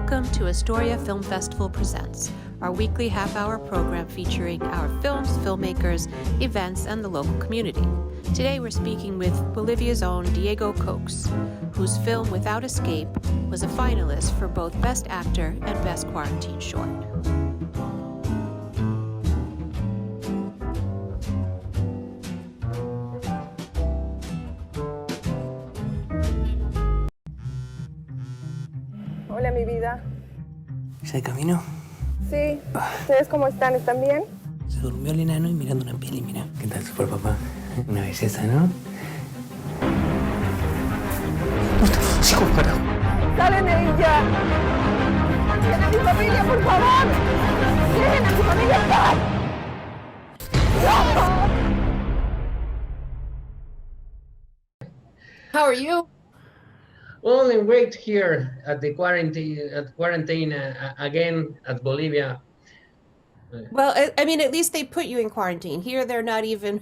Welcome to Astoria Film Festival Presents, our weekly half-hour program featuring our films, filmmakers, events, and the local community. Today we're speaking with Bolivia's own Diego Cowks, whose film Without Escape was a finalist for both Best Actor and Best Quarantine Short. Hola, mi vida. ¿Ya de camino? Sí. ¿Ustedes cómo están? ¿Están bien? Se durmió el enano y mirando una peli, mira. ¿Qué tal, super papá? Una belleza, ¿no? ¡Sí, con carajo! ¡Salen de ahí ya! ¡Dejen a mi familia, por favor! ¡Dejen a mi familia en paz! ¡No! How are you? Well, and great here at the quarantine again at Bolivia. Well, I mean, at least they put you in quarantine. Here, they're not even,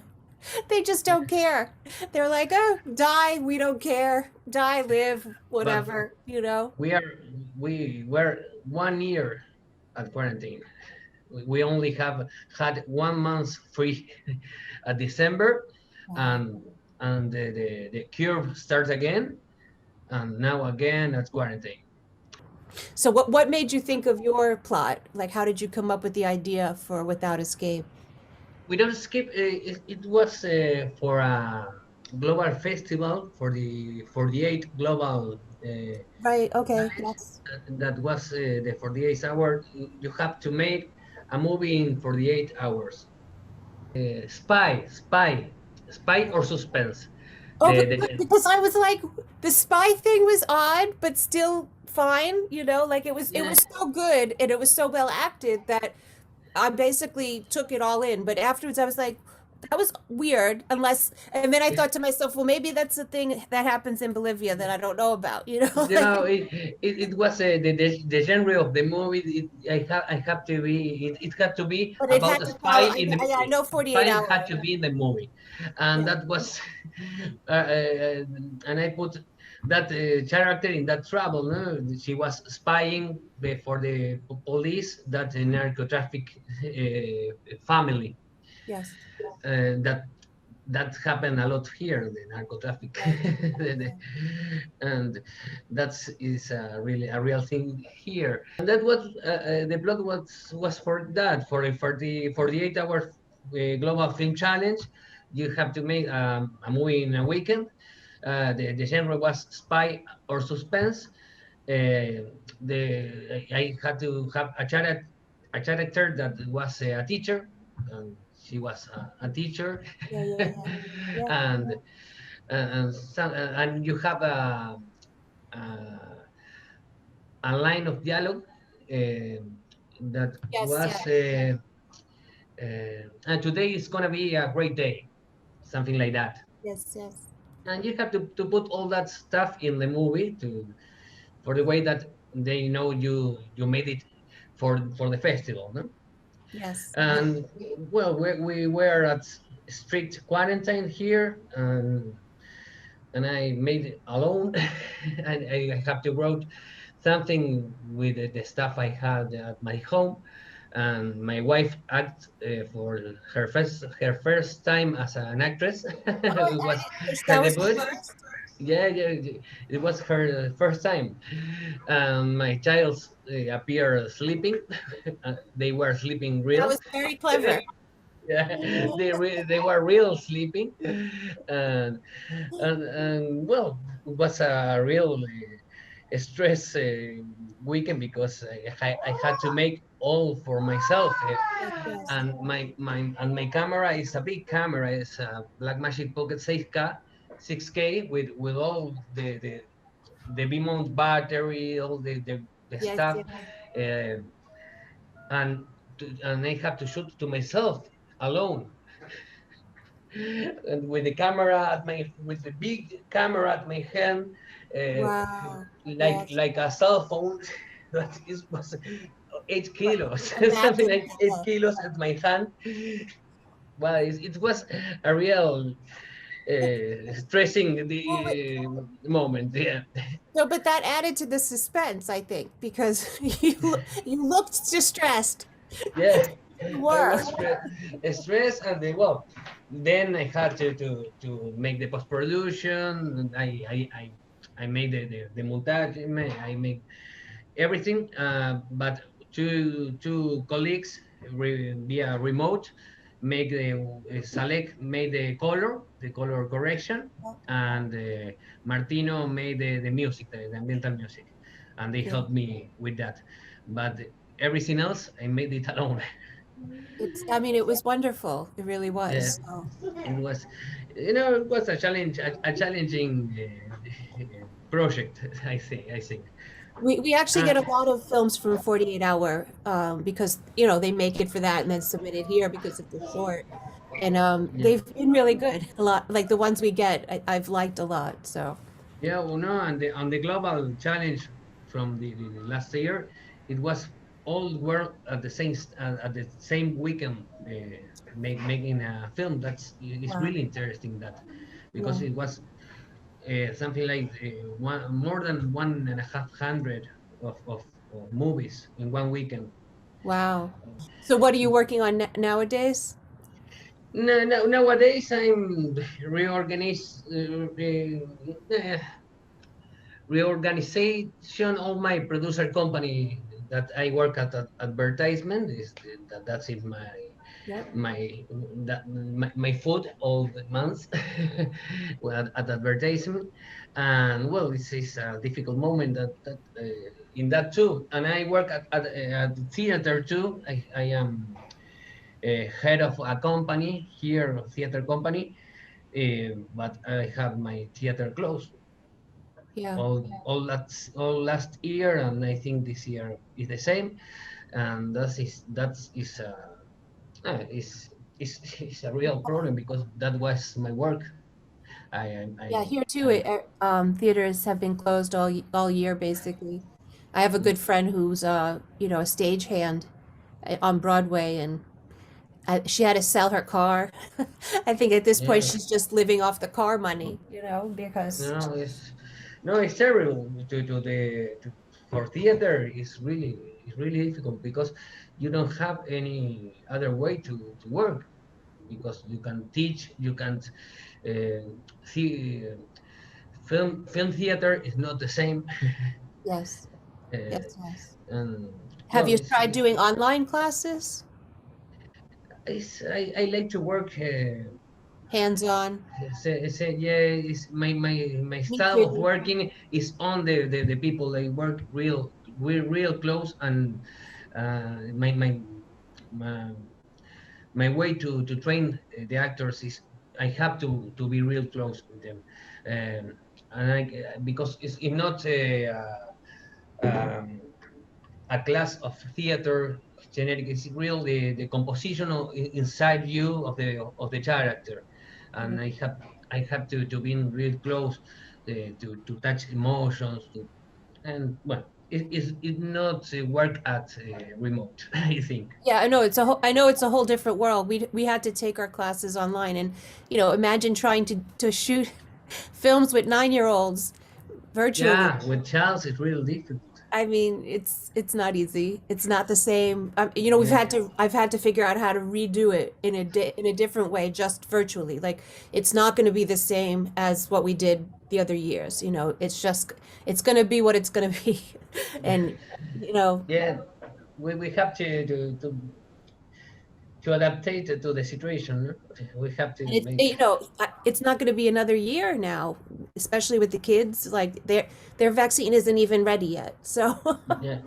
they just don't care. They're like, oh, die, we don't care. Die, live, whatever, you know? We were 1 year at quarantine. We only have had 1 month free at December, and the curve starts again, and now again at quarantine. So what made you think of your plot? Like, how did you come up with the idea for Without Escape? Without Escape, it was for a global festival for the 48 global. Right, okay, yes. That was the 48 hours. You have to make a movie in 48 hours. Spy or suspense. Oh, because I was like, the spy thing was odd, but still fine, you know, like it was so good and it was so well acted that I basically took it all in. But afterwards I was like, that was weird, unless, and then I thought to myself, well, maybe that's a thing that happens in Bolivia that I don't know about, you know? No, it was the genre of the movie. It had to be But it about had a to spy follow, in the movie. I know 48 Spy hours. had to be in the movie, and Yeah. that was, and I put that character in that trouble. No? She was spying for the police, that narcotraffic family. Yes. That happened a lot here, the narcotraffic, and that is really a real thing here. And that was the plot was for that, for the 48 hour global film challenge. You have to make a movie in a weekend. The genre was spy or suspense. I had to have a character that was a teacher. She was a teacher, Yeah. and you have a line of dialogue that was today is gonna be a great day, something like that. Yes. And you have to put all that stuff in the movie for the way that they know you made it for the festival, no? Yes. And well, we were at strict quarantine here, and I made it alone. And I have to write something with the stuff I had at my home. And my wife acted for her first time as an actress. It was her debut. Yeah, it was her first time. My child appeared sleeping. They were sleeping real. That was very clever. Yeah, they were real sleeping, and well, it was a real stress weekend because I had to make all for myself, and my camera is a big camera. It's a Blackmagic Pocket 6K with all the B-mount battery, all the stuff, and I have to shoot to myself alone, and with the big camera at my hand, Wow. like a cell phone that was 8 kilos, something like 8 kilos at my hand. Well, it was a real stressing Well, the moment. Yeah, no, but that added to the suspense, I think, because you looked distressed. yeah. You I were. was stressed, and well, then I had to make the post production. I made the montage. I made everything. But two colleagues via remote make the select made the color correction, and Martino made the music, the ambiental music, and they Yeah. helped me with that. But everything else, I made it alone. I mean, it was wonderful. It really Yeah, was. So it was, it was a challenge, a challenging project. I think. we actually Uh, get a lot of films from 48 Hour because, they make it for that and then submit it here because of the short. And yeah, they've been really good. A lot, like the ones we get, I've liked a lot. So, yeah. Well, no, and the global challenge from the last year, it was all the world at the same weekend, making a film. That's it's wow. really interesting that, because Yeah. it was something like more than 1.5 hundred of movies in one weekend. Wow. So what are you working on nowadays? No, no, nowadays I'm reorganization of my producer company that I work at advertisement. That's in Yep. my my food all the months well, at advertisement. And well, this is a difficult moment that in that too. And I work at theater too. I am head of a company here, a theater company, but I have my theater closed Yeah. all last year, and I think this year is the same. And that is is a real problem, because that was my work. Yeah, here too, I theaters have been closed all year basically. I have a good friend who's a stagehand on Broadway, and she had to sell her car. I think at this point yeah. she's just living off the car money, because No, it's terrible for theater. It's really difficult, because you don't have any other way to work, because you can teach, you can't see. Film theater is not the same. yes, uh, yes, yes. and Have well, you tried doing online classes? I like to work. Hands-on? Yeah, it's my Me style of too. working is on the people. I work real close, and my my way to train the actors is I have to be real close with them. And because it's not um, a class of theater generic. It's real the composition inside you of the character, and I have to be real close, to touch emotions, and well, it not work at remote. I think. Yeah, I know it's a whole different world. We had to take our classes online, and imagine trying to shoot films with 9-year-olds virtually. Yeah, with Charles, it's real difficult. I mean, it's not easy. It's not the same. Yeah, I've had to figure out how to redo it in a different way, just virtually. Like it's not going to be the same as what we did the other years. It's going to be what it's going to be, and you know, yeah. We have to adapt it to the situation. No? We have to and make. it's not going to be another year now, especially with the kids. Like their vaccine isn't even ready yet, so Yeah.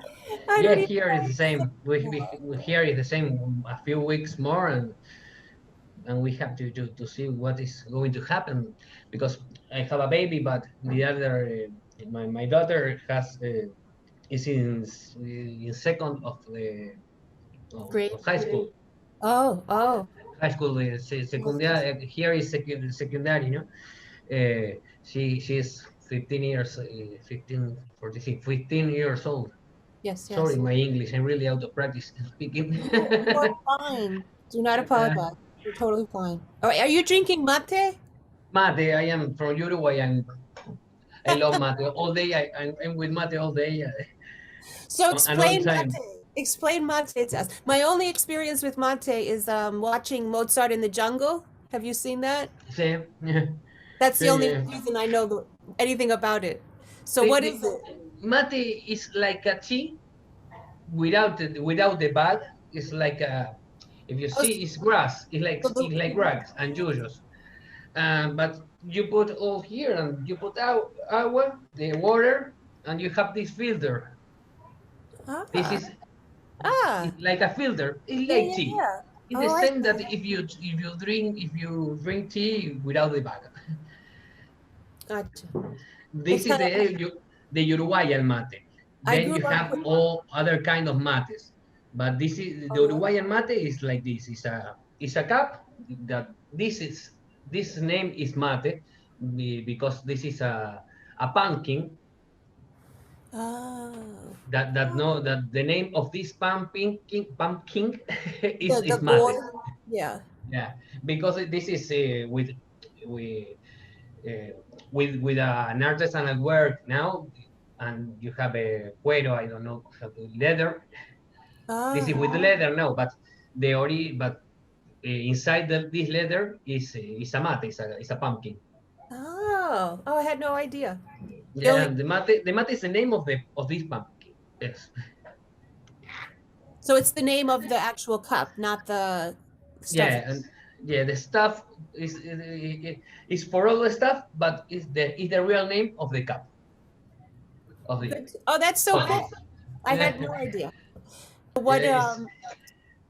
I Yeah, don't even here is know. the same. We here is the same. A few weeks more, and we have to see what is going to happen, because I have a baby, but the other my daughter has is in second Great. of high school. Oh, High school is secondary. Here is secondary. She's 15 years, 15, 46, 15 years old. yes, Sorry, yes. my English. I'm really out of practice speaking. You are fine. Do not Uh, apologize. You're totally fine. Are you drinking mate? Mate, I am from Uruguay and I love mate all day. I'm with mate all day So and all explain time. mate. Explain mate to us. My only experience with mate is watching Mozart in the Jungle. Have you seen that? Same. Yeah. That's the only Yeah. reason I know anything about it. So The, what the is it? mate is like a tea without the bag. It's like a, if you Oh, see, it's grass. It's like grass and jujos. But you put all here and you put out the water, and you have this filter. This ah, is ah, it's like a filter. It's yeah, like yeah, tea. yeah. It's the Oh, I same see. that if you drink tea without the bag. Gotcha. It's This is kind of. the Uruguayan mate. I Then grew you up have with. all other kind of mates. But this is the Uh-huh. Uruguayan mate is like this. It's a cup that this name is mate because this is a pumpkin Oh, that no that the name of this pumpkin the is mate. gourd. Yeah. Yeah, because this is with uh, with an artisanal work now, and you have a cuero. I don't know how to leather. This is Ah. with the leather now, but inside this leather is a mate. Is a pumpkin. Oh. Oh, I had no idea. The Yeah, only. the mate is the name of this pumpkin. Yes. So it's the name of the actual cup, not the stuff. Yeah, and yeah, the stuff is for all the stuff, but is the real name of the cup of the Good. Oh, that's so of this. cool. I Yeah, had no idea. yeah, What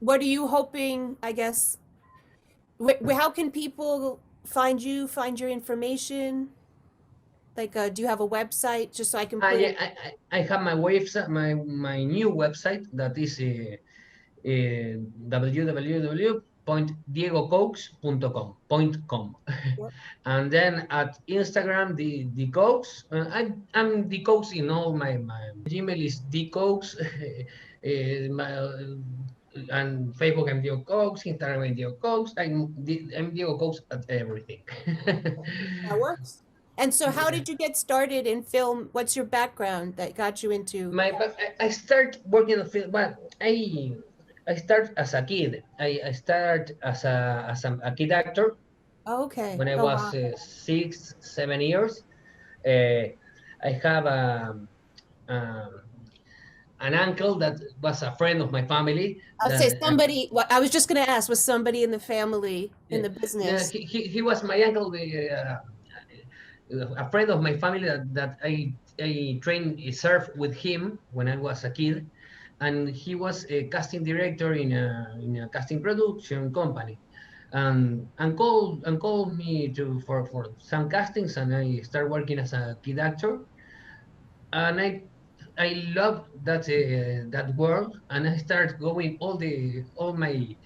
what are you hoping, I guess, how can people find you, find your information? Like, do you have a website just so I can put yeah, it? I have my website, my new website that is www.diegocokes.com. Yep. And then at Instagram, the Cokes. I'm the Cokes in all my Gmail is the Cokes. And Facebook, I'm Diego Cokes. Instagram, I'm Diego Cokes. I'm Diego Cokes at everything. That works. And so, how Yeah. did you get started in film? What's your background that got you into? But I start working on film. But I start as a kid. I start as a kid actor Oh, okay. when I Oh, was wow. 6, 7 years. Uh, I have um, an uncle that was a friend of my family. I'll That say somebody. What I was just going to ask was somebody in the family in yeah, the yeah, business. he was my uncle, a friend of my family that I trained surf with him when I was a kid, and he was a casting director in a casting production company, and called me to for some castings, and I started working as a kid actor, and I love that world, and I started going all my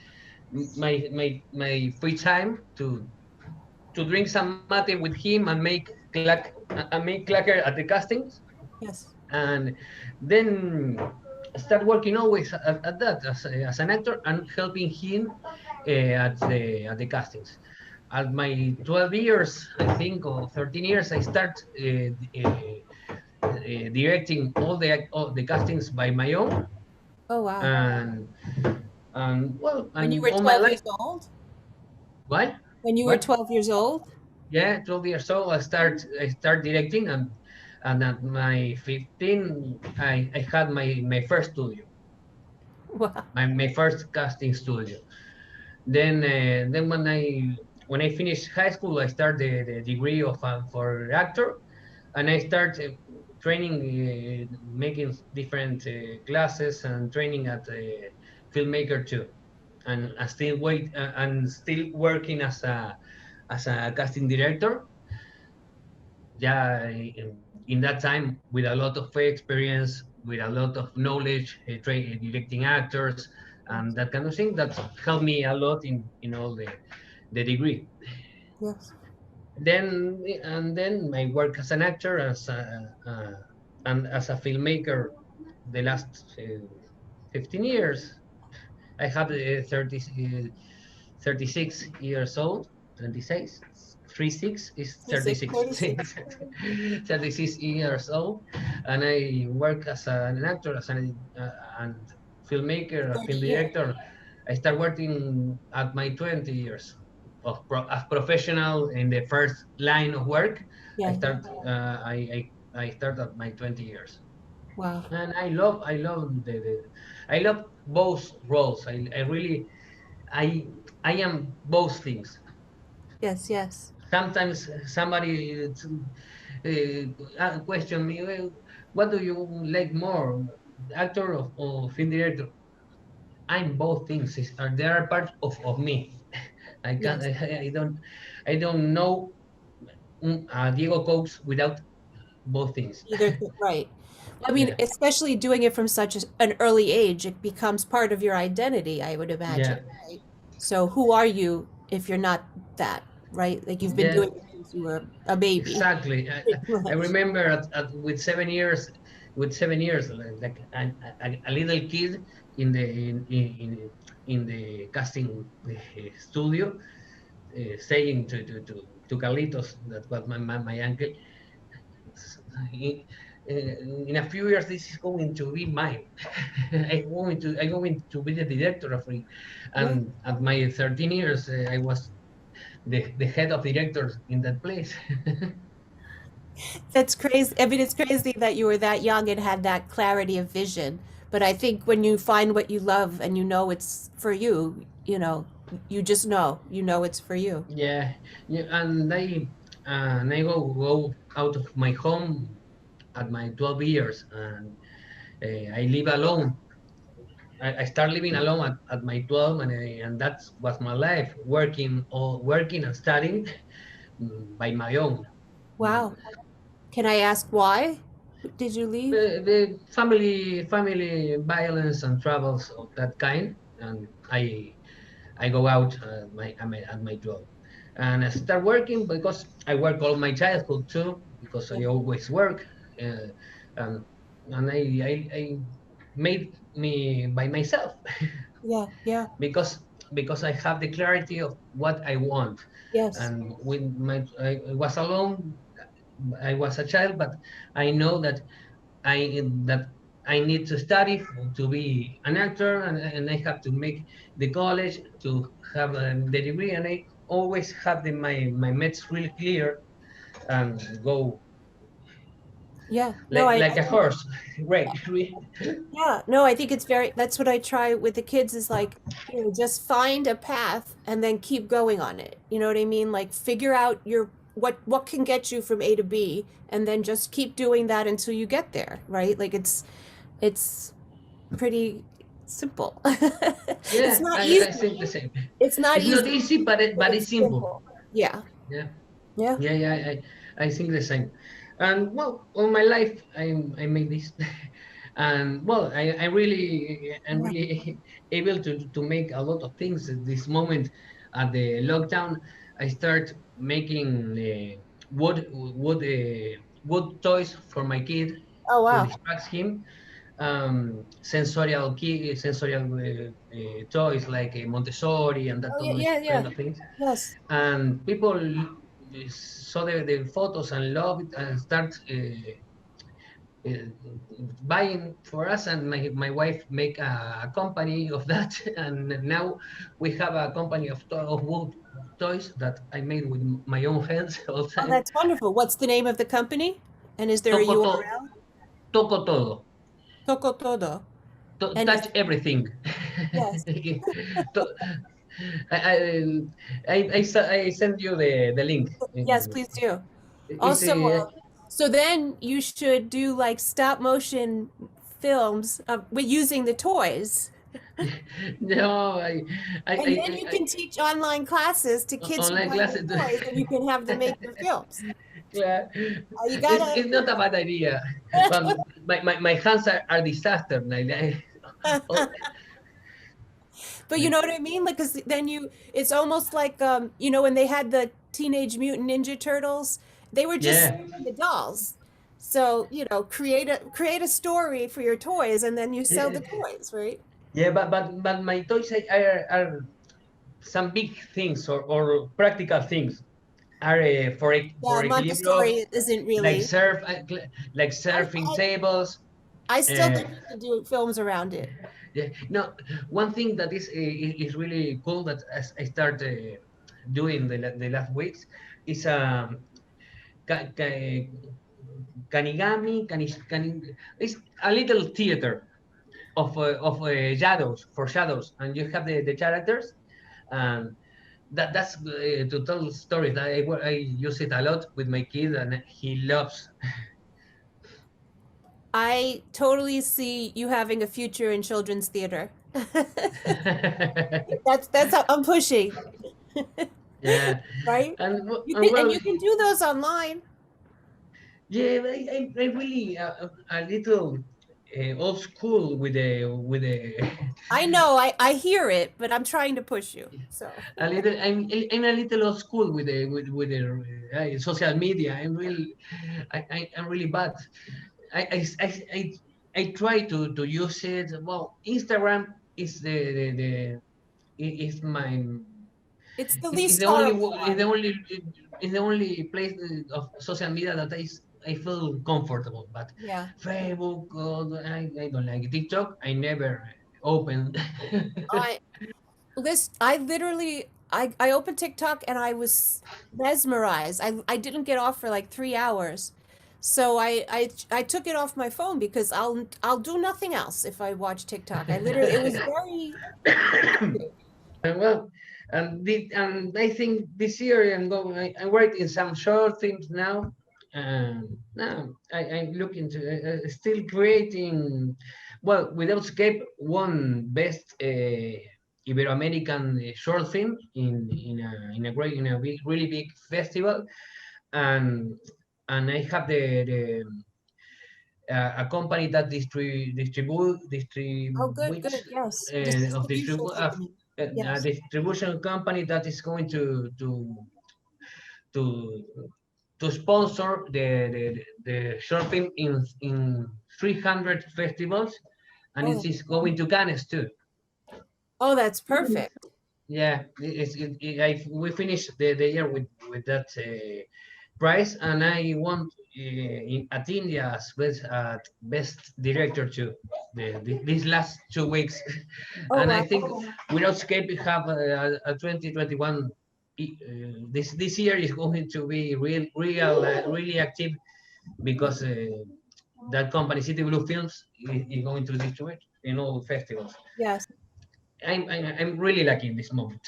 free time to drink some mate with him and make clacker at the castings, Yes. and then start working always at that as an actor and helping him at the castings. At my 12 years, I think, or 13 years, I start directing all the castings by my own, Oh, wow. and well, When you and were all my 12 life. years old? What? When you were What? 12 years old? Yeah, 12 years old. I start directing, and at my 15, I had my first studio, Wow. my first casting studio. Then when I finished high school, I started the degree of for actor, and I started training, making different classes and training at filmmaker too, and still working as a casting director. Yeah, in that time, with a lot of experience, with a lot of knowledge, directing actors and that kind of thing, that helped me a lot in all the degree. Yes. Then my work as an actor, and as a filmmaker, the last 15 years. I have 36 years old, 26. 36 is 36, 36 36 years old, and I work as an actor, as and filmmaker, a 30 film years. director. I start working at my 20 years of as professional in the first line of work. I Yeah. start I start at my 20 years, Wow. and I love both roles. I really I I am both things. Yes, yes. Sometimes somebody question me, "Well, what do you like more, actor or film director?" I'm both things. They are part of me. I can't. Yes. I don't know Diego Cokes without both things. Right. I mean, Yeah, especially doing it from such an early age, it becomes part of your identity, I would yeah, imagine, right? So who are you if you're not that, right? Like you've been yeah. doing it since you were a baby, Exactly. pretty I much. remember with 7 years, like a little kid in the in the casting studio, saying to Carlitos, that was my uncle, in, in a few years this is going to be mine. I'm going to be the director of it. Yeah. And at my 13 years, I was the head of directors in that place. That's crazy. I mean, it's crazy that you were that young and had that clarity of vision. But I think when you find what you love and you know it's for you, you just know, it's for you. Yeah, yeah, and I go out of my home at my 12 years, and I live alone. I start living alone at my 12, and that was my life, working and studying by my own. Mm, Wow. Can I ask why did you leave? the family violence and troubles of that kind, and I go out at my job, and I start working because I work all my childhood too, because Yeah, I always work, uh, and I made me by myself yeah, yeah. because I have the clarity of what I want, Yes. and when I was alone, I was a child, but I know that I need to study to be an actor, and I have to make the college to have the degree, and I always have my meds really clear and go Yeah. No, like a horse. Right. yeah, no, I think that's what I try with the kids is like, just find a path and then keep going on it. You know what I mean? Like figure out what can get you from A to B and then just keep doing that until you get there, right? Like it's pretty simple. It's Yeah, not I easy. think the same. It's not It's not easy, easy, but but it's it's simple. simple. Yeah. Yeah. Yeah. Yeah, I think the same. And well, all my life I made this, and well, I'm Yeah. really able to make a lot of things at this moment. At the lockdown, I start making wood toys for my kid Oh to wow. distract him. Sensorial toys like Montessori and that Oh yeah, yeah, kind yeah. of things, Yes. and people saw the photos and love it and start uh, buying for us, and my wife make a company of that and now we have a company of wood toys that I made with my own hands all the Oh, time. that's wonderful. What's the name of the company? And is there a Toco, URL? toco todo. Toco Todo. And Touch is everything. yes. To- I send you the link. Yes, please do. It's Also, so then you should do like stop motion films with using the toys. no, And then you can teach online classes to kids who online have the classes. toys and you can have them make your films. Yeah, You gotta, it's not a bad idea. But my hands are disaster. Oh, but you know what I mean? Like, 'cause then it's almost like, when they had the Teenage Mutant Ninja Turtles, they were just yeah, selling the dolls. So, create a story for your toys and then you sell yeah, the toys, right? yeah. But my toys are some big things or practical things. are Yeah, for equilibrio, Montessori isn't like really. like I, surfing I, tables. I still Uh, think you should do films around it. yeah, no, one thing that is really cool that as I started doing the last weeks is ka, ka, kanigami. It's a little theater of shadows for shadows, and you have the characters, and that's to tell stories. I use it a lot with my kid, and he loves. I totally see you having a future in children's theater. That's how I'm pushing, Yeah, right? You and can and well, you can do those online. yeah, I really a little old school with the I know, I hear it, but I'm trying to push you. So, a little. I'm a little old school with the social media. I'm really bad. I I I I, I try to use it. Well, Instagram is is my it's the is least the only horrible is the one. only is the only place of social media that I feel comfortable. But Yeah. Facebook, I don't like it. TikTok. I never open. I I literally I opened TikTok and I was mesmerized. I didn't get off for like 3 hours. So I took it off my phone because I'll do nothing else if I watch TikTok. I literally it was very Well, and I think this year I'm writing some short films now. Now I'm looking to still creating. Well, Without Escape won best Ibero-American short film in a really big festival, and I have a company that oh good, distributes good. Yes. of Distribution company. a Yes. distribution company that is going to to sponsor the short film in 300 festivals, and Oh, it is going to Cannes too. oh, that's perfect. Yeah, we finished the year with that prize, and I won at India as best director too. These last 2 weeks, Oh and I wow. think Without Escape we have a 2021. This year is going to be really active because that company City Blue Films is going to distribute in all festivals. Yes. I'm really lucky in this moment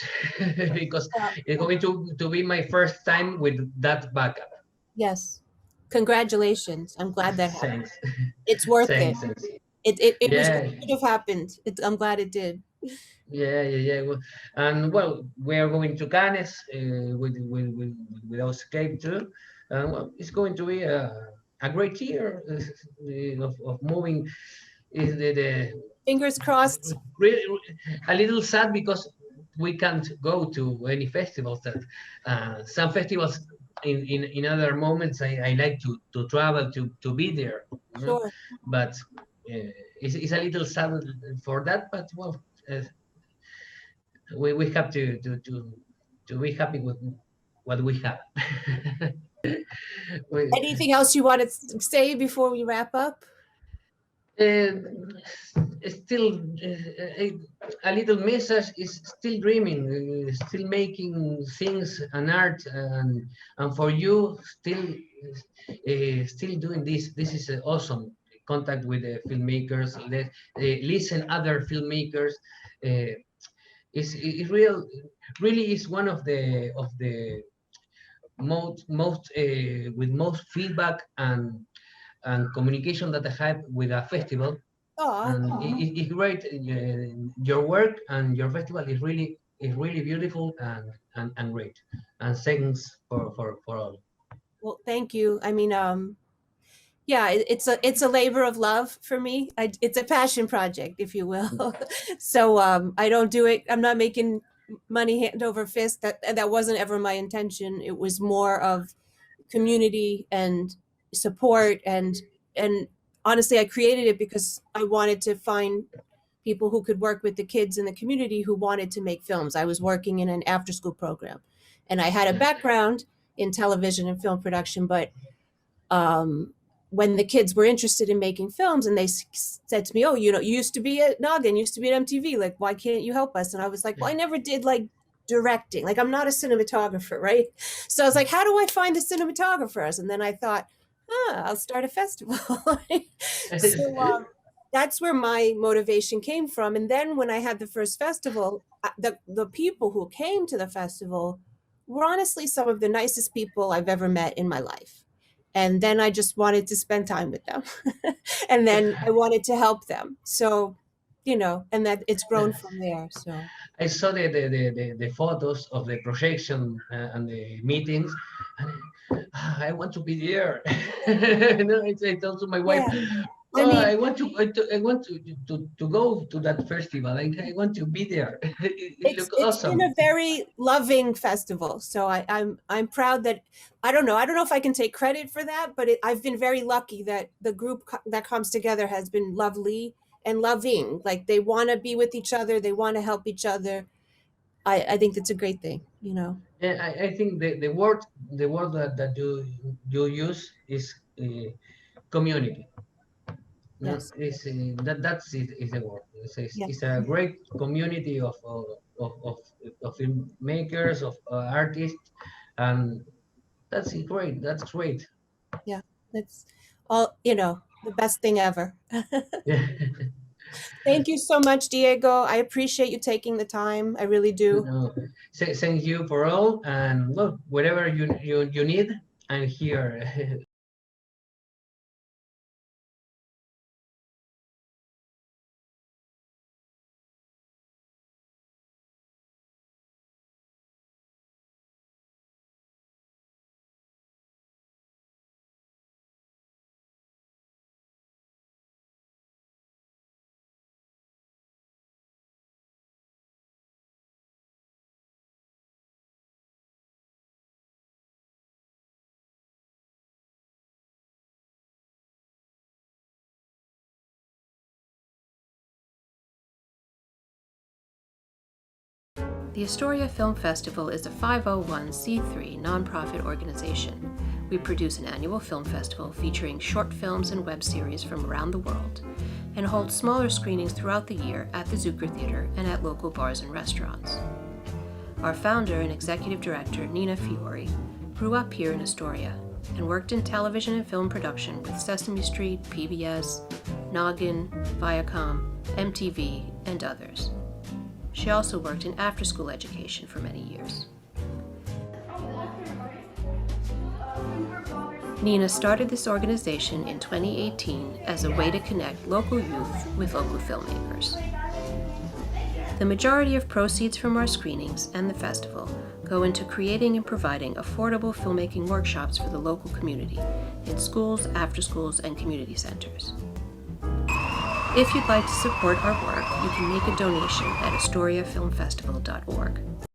because Yeah. it's going to be my first time with that backup. Yes. Congratulations. I'm glad that happened. Thanks, It's worth it. thanks. It was it Yeah, should have happened. I'm glad it did. yeah. And well, we are going to Cannes Without Escape too. And well, it's going to be a great year of moving. Is the Fingers crossed. really a little sad because we can't go to any festivals that some festivals in other moments I like to travel to be there, you know? Sure. But it's a little sad for that, but well, we have to be happy with what we have. we, Anything else you want to say before we wrap up? uh, still a little message is still dreaming, still making things and art, and for you still doing this is awesome contact with the filmmakers, listen other filmmakers. Is really is one of the most with most feedback and communication that I have with a festival, Oh, and it's great. Your work and your festival is really beautiful and great. And thanks for all. well, thank you. I mean, yeah, it's a labor of love for me. It's a passion project, if you will. So I don't do it. I'm not making money hand over fist. That wasn't ever my intention. It was more of community and support and honestly, I created it because I wanted to find people who could work with the kids in the community who wanted to make films. I was working in an after school program and I had a Yeah. background in television and film production, but when the kids were interested in making films and they said to me, oh, you used to be at Noggin, used to be at MTV, like, why can't you help us? And I was like, well, I never did like directing. Like, I'm not a cinematographer, right? So I was like, how do I find the cinematographers? And then I thought, I'll start a festival. So that's where my motivation came from. And then when I had the first festival, the people who came to the festival were honestly some of the nicest people I've ever met in my life. And then I just wanted to spend time with them. And then I wanted to help them. So, and that it's grown from there. So I saw the photos of the projection and the meetings, and I want to be there. I told to my wife, yeah, I oh, mean, I want to go to that festival. I want to be there. It looks it's been awesome. a very loving festival. So I'm proud that I don't know if I can take credit for that, but I've been very lucky that the group that comes together has been lovely and loving. Like they want to be with each other, they want to help each other. I think that's a great thing. And I think the word that you use is community. No, Yes. that's it is the word. Yeah. It's a great community of filmmakers, of artists, and that's great. That's great. Yeah. That's all, the best thing ever. Yeah. Thank you so much, Diego. I appreciate you taking the time. I really do. No, thank you for all, and well, whatever you need, I'm here. The Astoria Film Festival is a 501c3 nonprofit organization. We produce an annual film festival featuring short films and web series from around the world, and hold smaller screenings throughout the year at the Zucker Theater and at local bars and restaurants. Our founder and executive director, Nina Fiore, grew up here in Astoria and worked in television and film production with Sesame Street, PBS, Noggin, Viacom, MTV, and others. She also worked in after-school education for many years. Nina started this organization in 2018 as a way to connect local youth with local filmmakers. The majority of proceeds from our screenings and the festival go into creating and providing affordable filmmaking workshops for the local community in schools, after-schools, and community centers. If you'd like to support our work, you can make a donation at AstoriaFilmFestival.org.